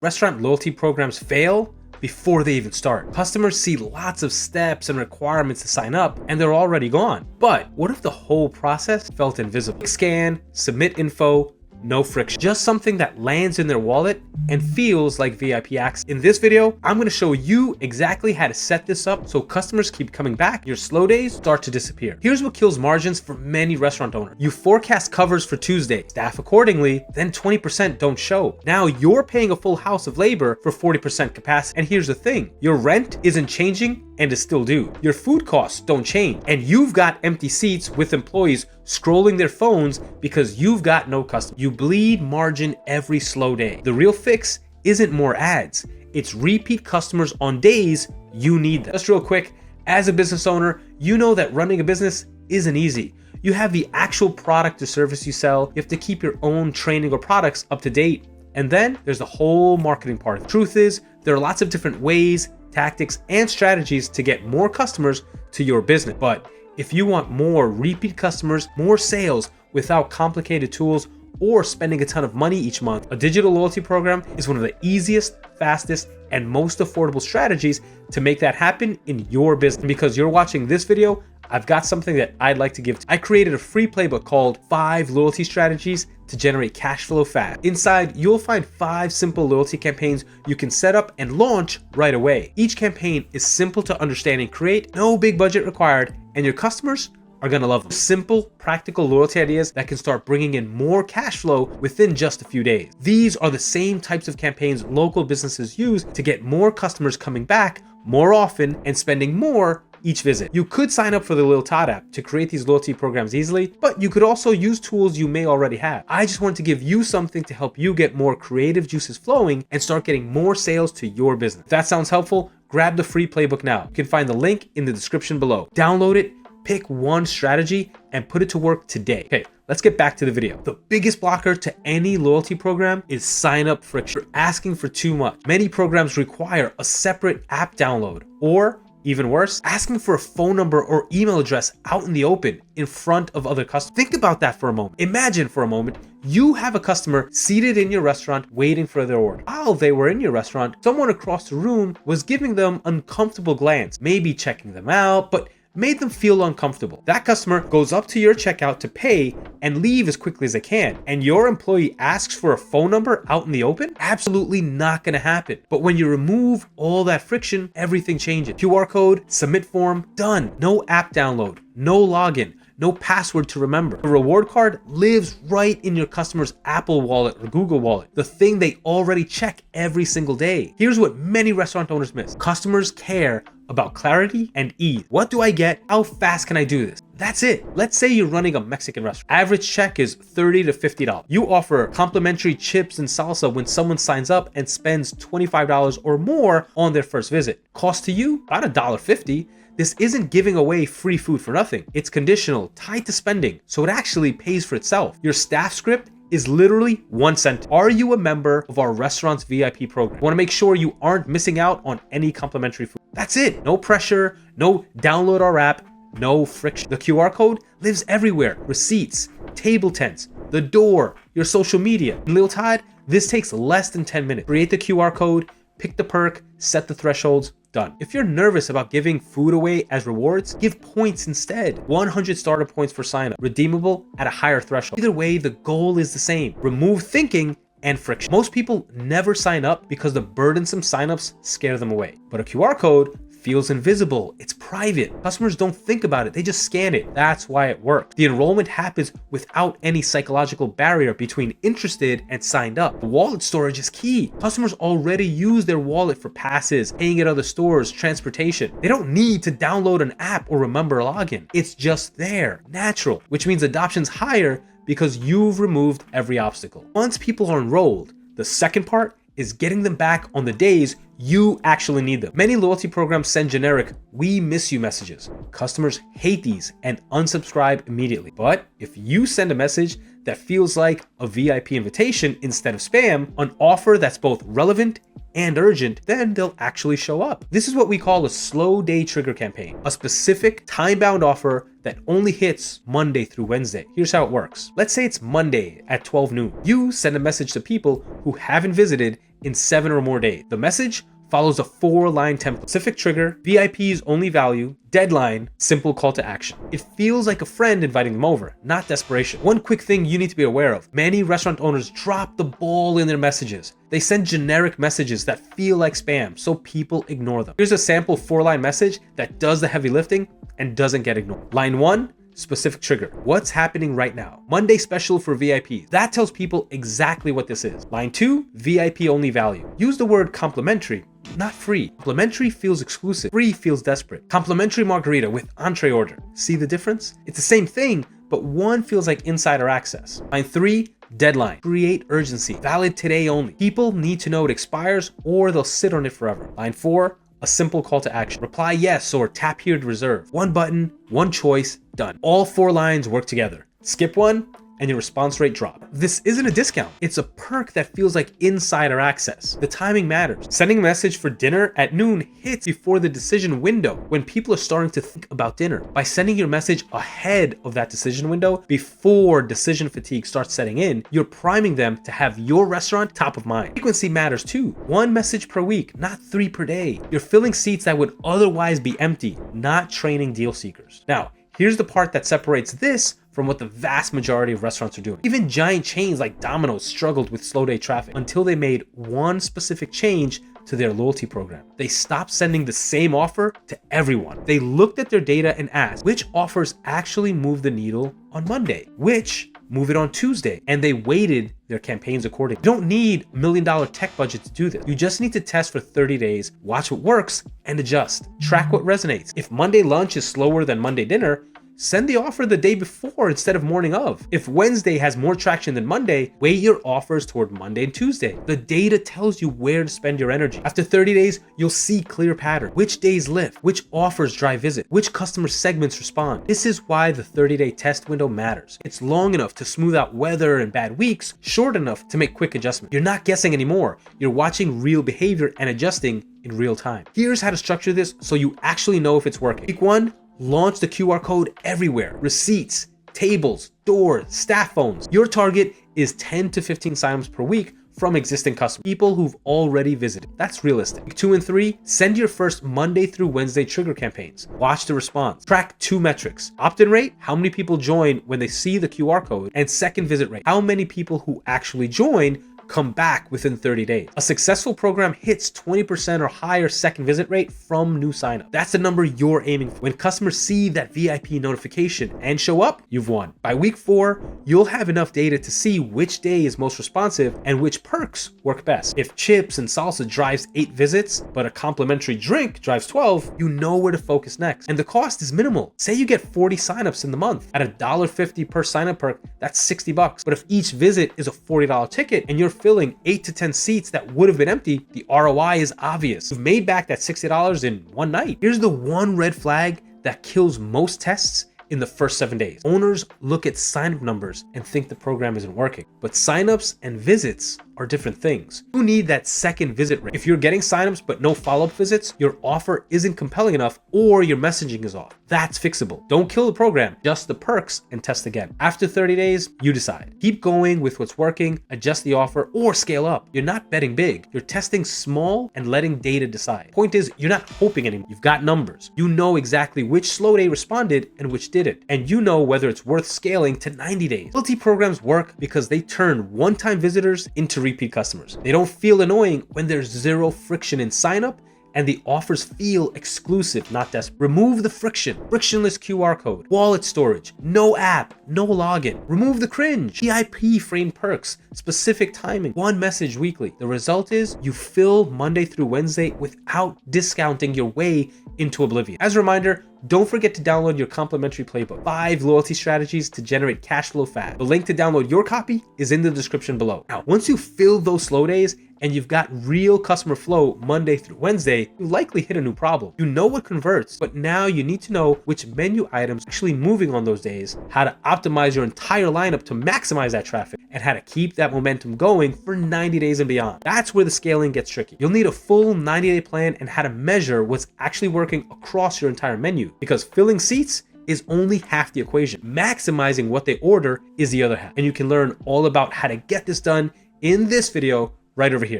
Restaurant loyalty programs fail before they even start. Customers see lots of steps and requirements to sign up, and they're already gone. But what if the whole process felt invisible? Scan, submit info, no friction. Just something that lands in their wallet and feels like VIP access. In this video, I'm gonna show you exactly how to set this up so customers keep coming back, your slow days start to disappear. Here's what kills margins for many restaurant owners. You forecast covers for Tuesday, staff accordingly, then 20% don't show. Now you're paying a full house of labor for 40% capacity. And here's the thing, your rent isn't changing and is still due. Your food costs don't change, and you've got empty seats with employees scrolling their phones because you've got no customers. You bleed margin every slow day. The real fix isn't more ads, it's repeat customers on days you need them. Just real quick, as a business owner, you know that running a business isn't easy. You have the actual product or service you sell, you have to keep your own training or products up to date, and then there's the whole marketing part. The truth is, there are lots of different ways, tactics, and strategies to get more customers to your business. But if you want more repeat customers, more sales without complicated tools or spending a ton of money each month, a digital loyalty program is one of the easiest, fastest, and most affordable strategies to make that happen in your business. And because you're watching this video, I've got something that I'd like to give. I created a free playbook called 5 Loyalty Strategies to Generate Cash Flow Fast. Inside, you'll find 5 simple loyalty campaigns you can set up and launch right away. Each campaign is simple to understand and create, no big budget required, and your customers are gonna love them. Simple, practical loyalty ideas that can start bringing in more cash flow within just a few days. These are the same types of campaigns local businesses use to get more customers coming back more often and spending more each visit. You could sign up for the Lealtad app to create these loyalty programs easily, but you could also use tools you may already have. I just wanted to give you something to help you get more creative juices flowing and start getting more sales to your business. If that sounds helpful, grab the free playbook now. You can find the link in the description below. Download it, pick one strategy, and put it to work today. Okay, let's get back to the video. The biggest blocker to any loyalty program is sign-up friction. You're asking for too much. Many programs require a separate app download, or even worse, asking for a phone number or email address out in the open in front of other customers. Think about that for a moment. Imagine for a moment, you have a customer seated in your restaurant waiting for their order. While they were in your restaurant, someone across the room was giving them uncomfortable glance, maybe checking them out, but made them feel uncomfortable. That customer goes up to your checkout to pay and leave as quickly as they can, and your employee asks for a phone number out in the open? Absolutely not gonna happen. But when you remove all that friction, everything changes. QR code, submit form, done. No app download, no login, no password to remember. The reward card lives right in your customer's Apple Wallet or Google Wallet, the thing they already check every single day. Here's what many restaurant owners miss. Customers care about clarity and ease. What do I get? How fast can I do this? That's it. Let's say you're running a Mexican restaurant. Average check is $30 to $50. You offer complimentary chips and salsa when someone signs up and spends $25 or more on their first visit. Cost to you? About $1.50. This isn't giving away free food for nothing. It's conditional, tied to spending, so it actually pays for itself. Your staff script is literally 1 cent. Are you a member of our restaurant's VIP program? Want to make sure you aren't missing out on any complimentary food. That's it. No pressure, no download our app, no friction. The QR code lives everywhere. Receipts, table tents, the door, your social media. In Lealtad, this takes less than 10 minutes. Create the QR code, pick the perk, set the thresholds, done. If you're nervous about giving food away as rewards, give points instead. 100 starter points for sign up, redeemable at a higher threshold. Either way, the goal is the same. Remove thinking and friction. Most people never sign up because the burdensome signups scare them away. But a QR code feels invisible. It's private. Customers don't think about it. They just scan it. That's why it works. The enrollment happens without any psychological barrier between interested and signed up. Wallet storage is key. Customers already use their wallet for passes, paying at other stores, transportation. They don't need to download an app or remember a login. It's just there, natural, which means adoption's higher because you've removed every obstacle. Once people are enrolled, the second part is getting them back on the days you actually need them. Many loyalty programs send generic "we miss you" messages. Customers hate these and unsubscribe immediately. But if you send a message that feels like a VIP invitation instead of spam, an offer that's both relevant and urgent, then they'll actually show up. This is what we call a slow day trigger campaign, a specific time-bound offer that only hits Monday through Wednesday. Here's how it works. Let's say it's Monday at 12 noon. You send a message to people who haven't visited in 7 or more days. The message follows a 4-line template: specific trigger, VIPs only value, deadline, simple call to action. It feels like a friend inviting them over, not desperation. One quick thing you need to be aware of: many restaurant owners drop the ball in their messages. They send generic messages that feel like spam, so people ignore them. Here's a sample 4-line message that does the heavy lifting and doesn't get ignored. Line 1, specific trigger: what's happening right now? Monday special for VIPs. That tells people exactly what this is. Line 2, VIP only value. Use the word complimentary, not free. Complimentary feels exclusive. Free feels desperate. Complimentary margarita with entree order. See the difference? It's the same thing, but one feels like insider access. Line 3, deadline. Create urgency. Valid today only. People need to know it expires or they'll sit on it forever. Line 4, a simple call to action. Reply yes or tap here to reserve. One button, one choice, done. All 4 lines work together. Skip one and your response rate drop. This isn't a discount. It's a perk that feels like insider access. The timing matters. Sending a message for dinner at noon hits before the decision window, when people are starting to think about dinner. By sending your message ahead of that decision window, before decision fatigue starts setting in, you're priming them to have your restaurant top of mind. Frequency matters too. 1 message per week, not 3 per day. You're filling seats that would otherwise be empty, not training deal seekers. Now, here's the part that separates this from what the vast majority of restaurants are doing. Even giant chains like Domino struggled with slow day traffic until they made one specific change to their loyalty program. They stopped sending the same offer to everyone. They looked at their data and asked, which offers actually move the needle on Monday? Which move it on Tuesday? And they weighted their campaigns accordingly. You don't need $1 million tech budget to do this. You just need to test for 30 days, watch what works, and adjust. Track what resonates. If Monday lunch is slower than Monday dinner, send the offer the day before instead of morning of. If Wednesday has more traction than Monday, weigh your offers toward Monday and Tuesday. The data tells you where to spend your energy. After 30 days, you'll see clear pattern. Which days lift, which offers drive visit, which customer segments respond. This is why the 30-day test window matters. It's long enough to smooth out weather and bad weeks, short enough to make quick adjustments. You're not guessing anymore. You're watching real behavior and adjusting in real time. Here's how to structure this so you actually know if it's working. Week 1, launch the QR code everywhere. Receipts, tables, doors, staff phones. Your target is 10 to 15 signups per week from existing customers, people who've already visited. That's realistic. Week 2 and 3, send your first Monday through Wednesday trigger campaigns. Watch the response. Track 2 metrics: opt-in rate, how many people join when they see the QR code, and second visit rate, how many people who actually join come back within 30 days. A successful program hits 20% or higher second visit rate from new signup. That's the number you're aiming for. When customers see that VIP notification and show up, you've won. By week 4, you'll have enough data to see which day is most responsive and which perks work best. If chips and salsa drives 8 visits, but a complimentary drink drives 12, you know where to focus next. And the cost is minimal. Say you get 40 signups in the month. At $1.50 per signup perk, that's $60. But if each visit is a $40 ticket and you're filling 8 to 10 seats that would have been empty, the ROI is obvious. You've made back that $60 in one night. Here's the one red flag that kills most tests in the first 7 days. Owners look at signup numbers and think the program isn't working. But signups and visits are different things. You need that second visit rate. If you're getting signups but no follow-up visits, your offer isn't compelling enough or your messaging is off. That's fixable. Don't kill the program, just the perks and test again. After 30 days, you decide. Keep going with what's working, adjust the offer, or scale up. You're not betting big. You're testing small and letting data decide. Point is, you're not hoping anymore. You've got numbers. You know exactly which slow day responded and which didn't. And you know whether it's worth scaling to 90 days. Loyalty programs work because they turn one-time visitors into repeat customers. They don't feel annoying when there's zero friction in sign up, and the offers feel exclusive, not desperate. Remove the friction. Frictionless QR code, wallet storage, no app, no login. Remove the cringe. VIP framed perks, specific timing, one message weekly. The result is you fill Monday through Wednesday without discounting your way into oblivion. As a reminder, don't forget to download your complimentary playbook, 5 loyalty strategies to generate cash flow fast. The link to download your copy is in the description below. Now, once you fill those slow days and you've got real customer flow Monday through Wednesday, you likely hit a new problem. You know what converts, but now you need to know which menu items are actually moving on those days, how to optimize your entire lineup to maximize that traffic, and how to keep that momentum going for 90 days and beyond. That's where the scaling gets tricky. You'll need a full 90-day plan and how to measure what's actually working across your entire menu, because filling seats is only half the equation. Maximizing what they order is the other half. And you can learn all about how to get this done in this video right over here.